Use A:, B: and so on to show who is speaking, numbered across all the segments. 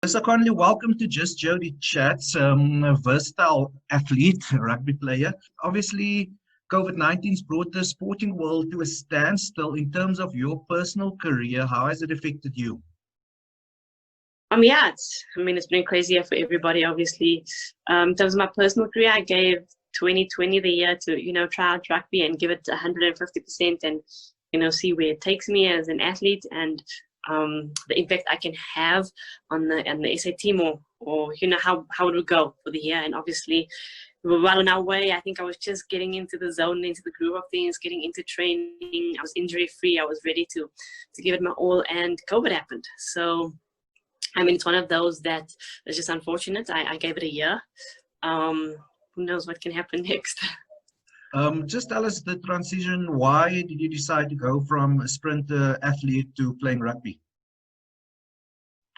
A: Alyssa Conley, welcome to Just Jody Chats, a versatile athlete, a rugby player. Obviously, COVID-19's brought the sporting world to a standstill. In terms of your personal career, how has it affected you?
B: Yeah, it's been crazy year for everybody, obviously. In terms of my personal career, I gave 2020 the year to, try out rugby and give it 150% and, see where it takes me as an athlete and the impact I can have on the SA team or how it would go for the year. And obviously, we were well on our way. I think I was just getting into the zone, into the groove of things, getting into training. I was injury free. I was ready to give it my all, and COVID happened. So it's one of those that is just unfortunate. I gave it a year. Who knows what can happen next?
A: Just tell us the transition. Why did you decide to go from a sprinter athlete to playing rugby?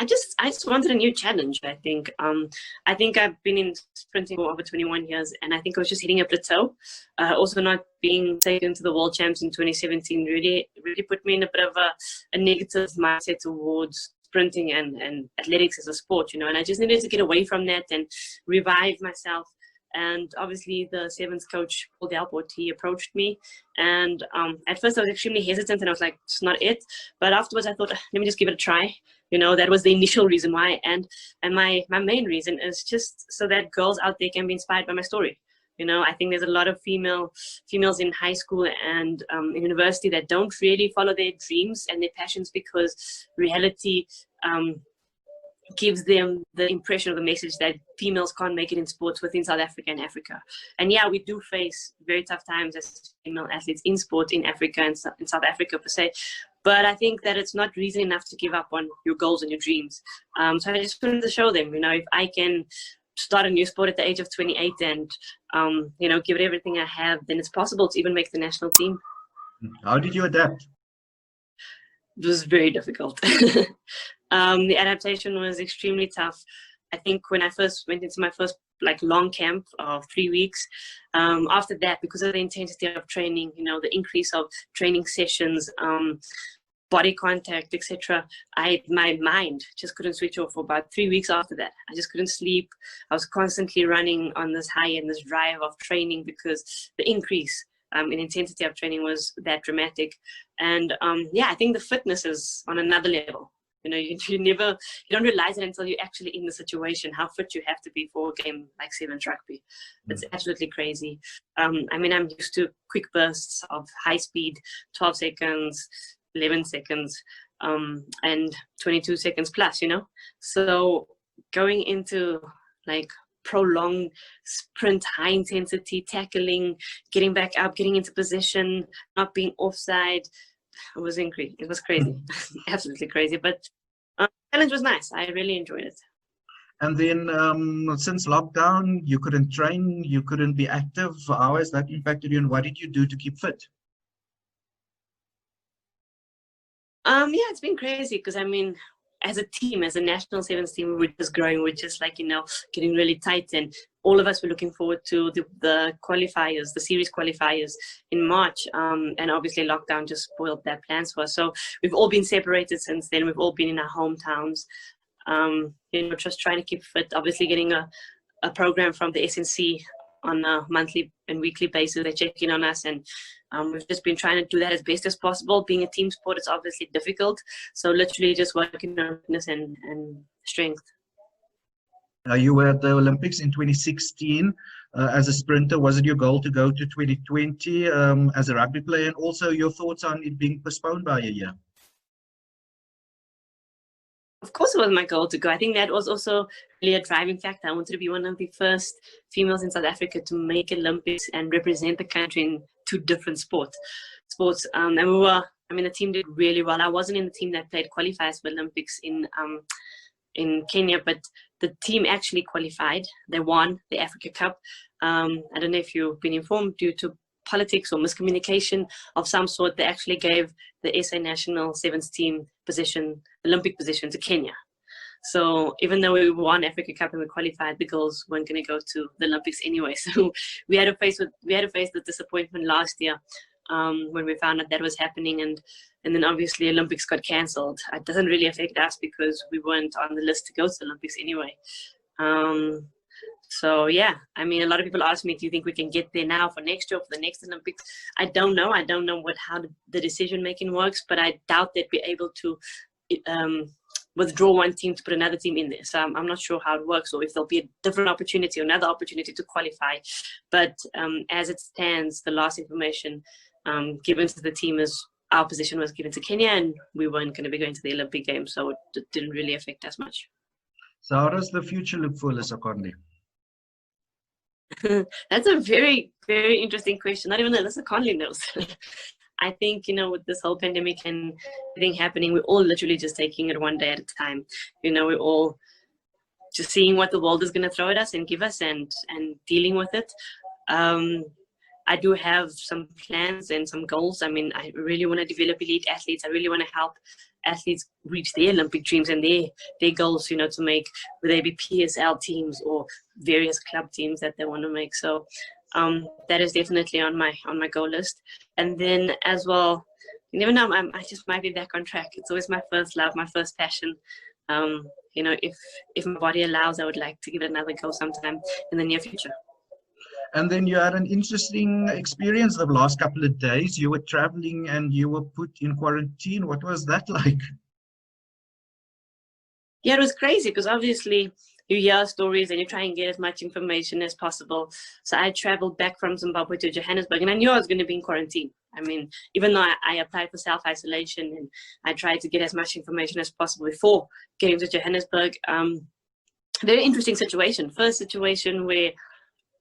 B: I just wanted a new challenge. I think I've been in sprinting for over 21 years, and I think I was just hitting a plateau. Also, not being taken to the World Champs in 2017 really put me in a bit of a negative mindset towards sprinting and athletics as a sport, and I just needed to get away from that and revive myself. And obviously the sevens coach, Paul Delport, he approached me. And at first I was extremely hesitant and I was like, it's not it. But afterwards I thought, let me just give it a try. That was the initial reason why. And my main reason is just so that girls out there can be inspired by my story. I think there's a lot of females in high school and university that don't really follow their dreams and their passions because reality gives them the impression of the message that females can't make it in sports within South Africa and Africa. And yeah, we do face very tough times as female athletes in sport in Africa and in South Africa per se. But I think that it's not reason enough to give up on your goals and your dreams. So I just wanted to show them, if I can start a new sport at the age of 28 and, give it everything I have, then it's possible to even make the national team.
A: How did you adapt?
B: It was very difficult. The adaptation was extremely tough. I think when I first went into my first long camp of 3 weeks, after that, because of the intensity of training, the increase of training sessions, body contact, etc., my mind just couldn't switch off for about 3 weeks after that. I just couldn't sleep. I was constantly running on this high and this drive of training because the increase in intensity of training was that dramatic. And I think the fitness is on another level. You don't realize it until you're actually in the situation, how fit you have to be for a game like sevens rugby. It's absolutely crazy. I'm used to quick bursts of high speed, 12 seconds, 11 seconds, and 22 seconds plus, So going into prolonged sprint, high intensity, tackling, getting back up, getting into position, not being offside, it was crazy. Absolutely crazy, but the challenge was nice. I really enjoyed it.
A: And then since lockdown, you couldn't train, you couldn't be active. How has that impacted you and what did you do to keep fit?
B: It's been crazy because as a team, as a national sevens team, we're just growing. We're just getting really tight, and all of us were looking forward to the qualifiers, the series qualifiers in March. And obviously lockdown just spoiled their plans for us. So we've all been separated since then. We've all been in our hometowns, just trying to keep fit, obviously getting a program from the SNC on a monthly and weekly basis. They check in on us, and we've just been trying to do that as best as possible. Being a team sport, it's obviously difficult. So literally just working on fitness and strength.
A: You were at the Olympics in 2016 as a sprinter. Was it your goal to go to 2020 as a rugby player? And also your thoughts on it being postponed by a year?
B: Of course it was my goal to go. I think that was also really a driving factor. I wanted to be one of the first females in South Africa to make Olympics and represent the country in two different sports. And we were, the team did really well. I wasn't in the team that played qualifiers for Olympics in Kenya, but the team actually qualified. They won the Africa Cup. I don't know if you've been informed, due to politics or miscommunication of some sort, they actually gave the SA national sevens team Olympic position to Kenya. So even though we won Africa Cup and we qualified, the girls weren't going to go to the Olympics anyway. So we had to face the disappointment last year when we found out that was happening. And And then obviously Olympics got cancelled. It doesn't really affect us because we weren't on the list to go to the Olympics anyway. So yeah, I mean, a lot of people ask me, do you think we can get there now for next year, for the next Olympics? I don't know. I don't know how the decision making works, but I doubt they'd be able to withdraw one team to put another team in there. So I'm not sure how it works, or if there'll be a different opportunity or another opportunity to qualify. But as it stands, the last information given to the team is our position was given to Kenya, and we weren't going to be going to the Olympic Games, so it didn't really affect us much.
A: So how does the future look for Alyssa Conley?
B: That's a very, very interesting question. Not even Alyssa Conley knows. I think, with this whole pandemic and everything happening, we're all literally just taking it one day at a time. We're all just seeing what the world is going to throw at us and give us and dealing with it. I do have some plans and some goals. I mean, I really want to develop elite athletes. I really want to help athletes reach their Olympic dreams and their goals, to make, whether they be PSL teams or various club teams that they want to make. So that is definitely on my goal list. And then as well, you never know, I just might be back on track. It's always my first love, my first passion. If my body allows, I would like to give it another go sometime in the near future.
A: And then you had an interesting experience the last couple of days. You were traveling and you were put in quarantine. What was that like?
B: Yeah, it was crazy because obviously you hear stories and you try and get as much information as possible. So I traveled back from Zimbabwe to Johannesburg, and I knew I was going to be in quarantine. I mean, even though I applied for self-isolation and I tried to get as much information as possible before getting to Johannesburg. Very interesting situation. First situation where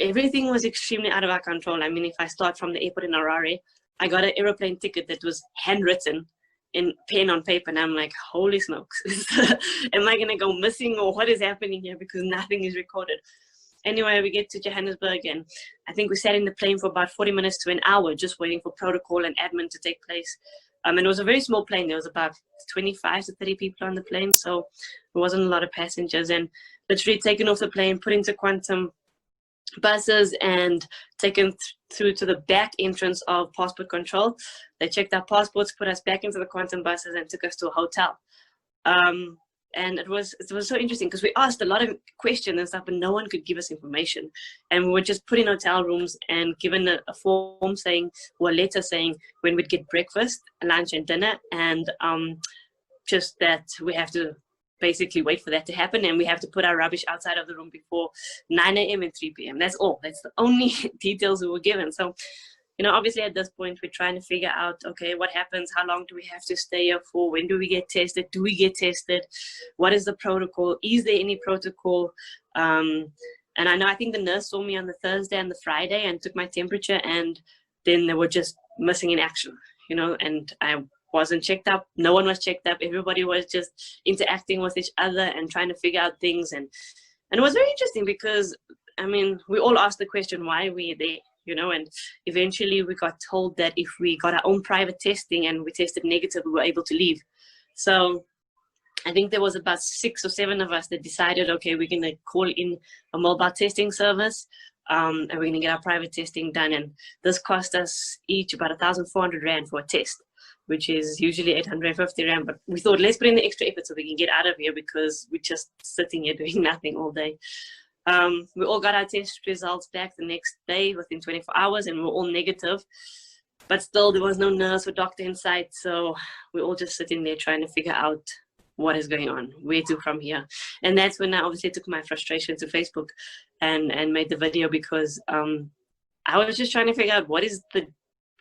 B: everything was extremely out of our control. I mean, if I start from the airport in Harare, I got an aeroplane ticket that was handwritten in pen on paper, and I'm like, holy smokes, am I gonna go missing, or what is happening here, because nothing is recorded. Anyway, we get to Johannesburg, and I think we sat in the plane for about 40 minutes to an hour just waiting for protocol and admin to take place. And it was a very small plane. There was about 25 to 30 people on the plane, so there wasn't a lot of passengers. And literally taken off the plane, put into quantum buses and taken through to the back entrance of passport control. They checked our passports, put us back into the quantum buses, and took us to a hotel. And it was so interesting because we asked a lot of questions and stuff, but no one could give us information. And we were just put in hotel rooms and given a form saying, or a letter saying, when we'd get breakfast, lunch, and dinner, and just that we have to basically wait for that to happen, and we have to put our rubbish outside of the room before 9 a.m. and 3 p.m. That's all. That's the only details we were given. So, obviously at this point, we're trying to figure out, okay, what happens? How long do we have to stay here for? When do we get tested? Do we get tested? What is the protocol? Is there any protocol? And I think the nurse saw me on the Thursday and the Friday and took my temperature, and then they were just missing in action, and I wasn't checked up. No one was checked up. Everybody was just interacting with each other and trying to figure out things. And it was very interesting because, I mean, we all asked the question, why are we there? And eventually we got told that if we got our own private testing and we tested negative, we were able to leave. So I think there was about 6 or 7 of us that decided, okay, we're going to call in a mobile testing service, and we're going to get our private testing done. And this cost us each about 1,400 Rand for a test, which is usually 850 Rand. But we thought, let's put in the extra effort so we can get out of here because we're just sitting here doing nothing all day. We all got our test results back the next day within 24 hours, and we were all negative. But still, there was no nurse or doctor in sight. So we're all just sitting there trying to figure out what is going on, where to from here. And that's when I obviously took my frustration to Facebook and made the video, because I was just trying to figure out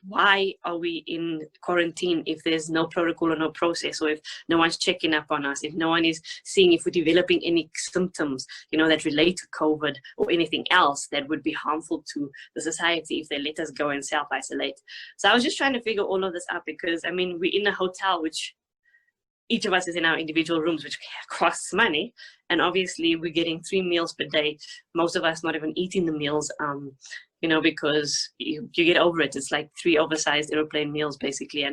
B: why are we in quarantine if there's no protocol or no process, or if no one's checking up on us, if no one is seeing if we're developing any symptoms, that relate to COVID or anything else that would be harmful to the society if they let us go and self-isolate. So I was just trying to figure all of this out because, I mean, we're in a hotel, which each of us is in our individual rooms, which costs money. And obviously we're getting 3 meals per day. Most of us not even eating the meals, because you get over it. It's like 3 oversized airplane meals basically.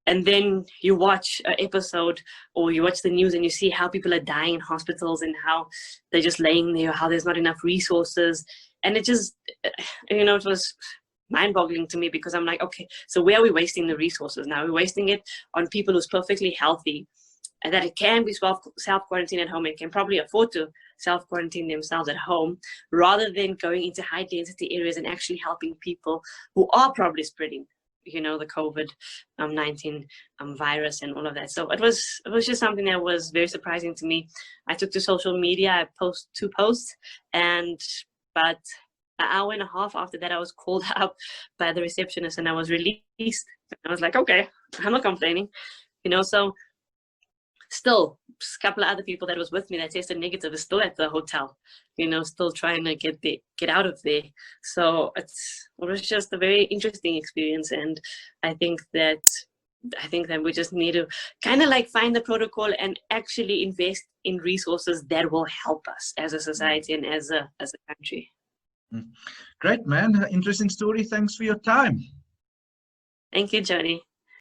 B: And then you watch an episode or you watch the news and you see how people are dying in hospitals and how they're just laying there, how there's not enough resources. And it just, it was mind-boggling to me, because I'm like, okay, so where are we wasting the resources now? We're wasting it on people who's perfectly healthy, and that it can be self-quarantine at home and can probably afford to self-quarantine themselves at home, rather than going into high-density areas and actually helping people who are probably spreading, the COVID-19 virus and all of that. So it was just something that was very surprising to me. I took to social media, I posted 2 posts, but an hour and a half after that, I was called up by the receptionist and I was released. I was like, okay, I'm not complaining, so still a couple of other people that was with me that tested negative is still at the hotel, still trying to get out of there. So it was just a very interesting experience. And I think that we just need to kind of like find the protocol and actually invest in resources that will help us as a society and as a country.
A: Great, man. Interesting story. Thanks for your time.
B: Thank you, Johnny.